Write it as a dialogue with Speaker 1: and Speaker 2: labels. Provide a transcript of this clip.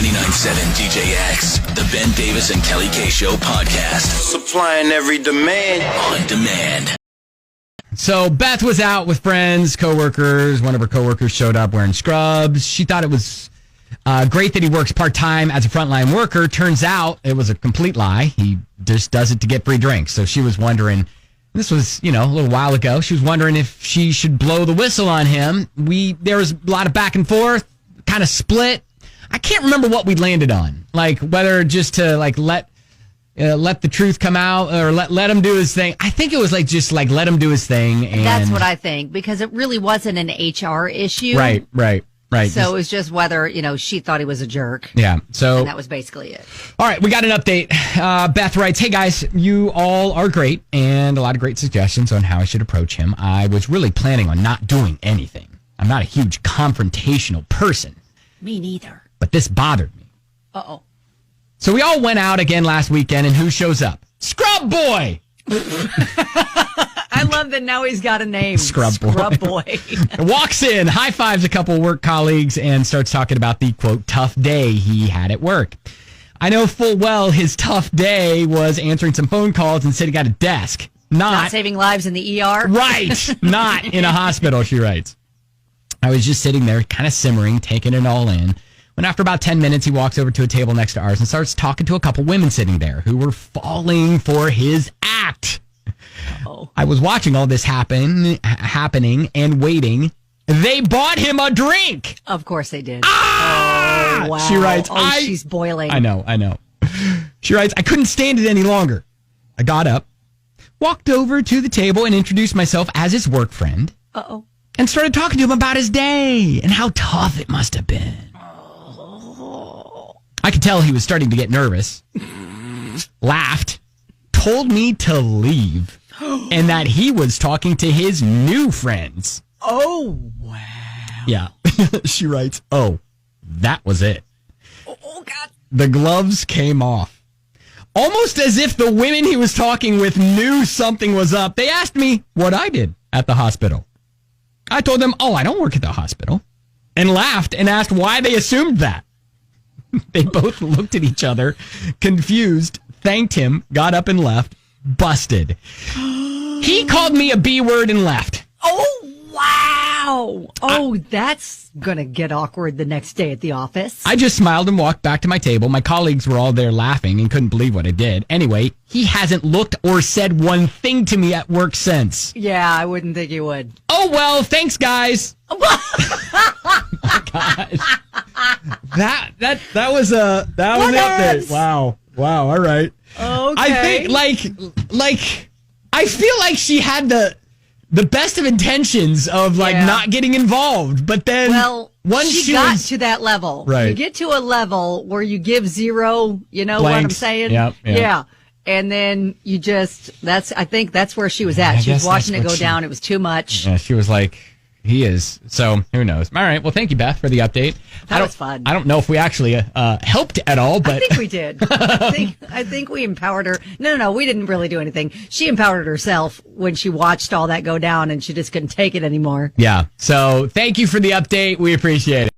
Speaker 1: 99.7 DJX, the Ben Davis and Kelly K Show podcast.
Speaker 2: Supplying every demand.
Speaker 1: On demand.
Speaker 3: So Beth was out with friends, coworkers. One of her coworkers showed up wearing scrubs. She thought it was great that he works part-time as a frontline worker. Turns out it was a complete lie. He just does it to get free drinks. So she was wondering, this was, a little while ago, she was wondering if she should blow the whistle on him. There was a lot of back and forth, kind of split. I can't remember what we landed on. Like, whether just to, let the truth come out or let him do his thing. I think it was let him do his thing. And
Speaker 4: that's what I think, because it really wasn't an HR issue.
Speaker 3: Right.
Speaker 4: So it was just whether, she thought he was a jerk.
Speaker 3: Yeah. So
Speaker 4: and that was basically it.
Speaker 3: All right. We got an update. Beth writes, "Hey guys, you all are great and a lot of great suggestions on how I should approach him. I was really planning on not doing anything. I'm not a huge confrontational person.
Speaker 4: Me neither.
Speaker 3: But this bothered me.
Speaker 4: Uh-oh.
Speaker 3: So we all went out again last weekend, and who shows up? Scrub Boy!
Speaker 4: I love that now he's got a name.
Speaker 3: Scrub Boy. Walks in, high fives a couple work colleagues, and starts talking about the, quote, tough day he had at work. I know full well his tough day was answering some phone calls and sitting at a desk. Not
Speaker 4: saving lives in the ER?
Speaker 3: Right. Not in a hospital, she writes. I was just sitting there, kind of simmering, taking it all in. When after about 10 minutes, he walks over to a table next to ours and starts talking to a couple women sitting there who were falling for his act.
Speaker 4: Uh-oh.
Speaker 3: I was watching all this happening and waiting. They bought him a drink.
Speaker 4: Of course they did.
Speaker 3: Ah!
Speaker 4: Oh, wow.
Speaker 3: She writes,
Speaker 4: she's boiling.
Speaker 3: I know. She writes, I couldn't stand it any longer. I got up, walked over to the table and introduced myself as his work friend.
Speaker 4: Uh-oh.
Speaker 3: And started talking to him about his day and how tough it must have been. I could tell he was starting to get nervous, laughed, told me to leave, and that he was talking to his new friends.
Speaker 4: Oh, wow.
Speaker 3: Yeah. She writes, oh, that was it.
Speaker 4: Oh, God.
Speaker 3: The gloves came off. Almost as if the women he was talking with knew something was up. They asked me what I did at the hospital. I told them, I don't work at the hospital, and laughed and asked why they assumed that. They both looked at each other, confused, thanked him, got up and left, busted. He called me a B word and left.
Speaker 4: Oh, wow. Oh, that's going to get awkward the next day at the office.
Speaker 3: I just smiled and walked back to my table. My colleagues were all there laughing and couldn't believe what I did. Anyway, he hasn't looked or said one thing to me at work since.
Speaker 4: Yeah, I wouldn't think he would.
Speaker 3: Oh, well, thanks, guys. Oh, my gosh. That was the update. Wow. All right.
Speaker 4: Okay.
Speaker 3: I think I feel like she had the best of intentions of not getting involved, but then once
Speaker 4: she got to that level,
Speaker 3: right?
Speaker 4: You get to a level where you give zero. You know
Speaker 3: Blanks.
Speaker 4: what I'm saying?
Speaker 3: Yep.
Speaker 4: Yeah. And then you I think that's where she was at. She was watching it go down. It was too much.
Speaker 3: Yeah, she was like, he is. So who knows? All right. Well, thank you, Beth, for the update.
Speaker 4: That was fun.
Speaker 3: I don't know if we actually helped at all, but
Speaker 4: I think we did. I think we empowered her. No, we didn't really do anything. She empowered herself when she watched all that go down, and she just couldn't take it anymore.
Speaker 3: Yeah. So thank you for the update. We appreciate it.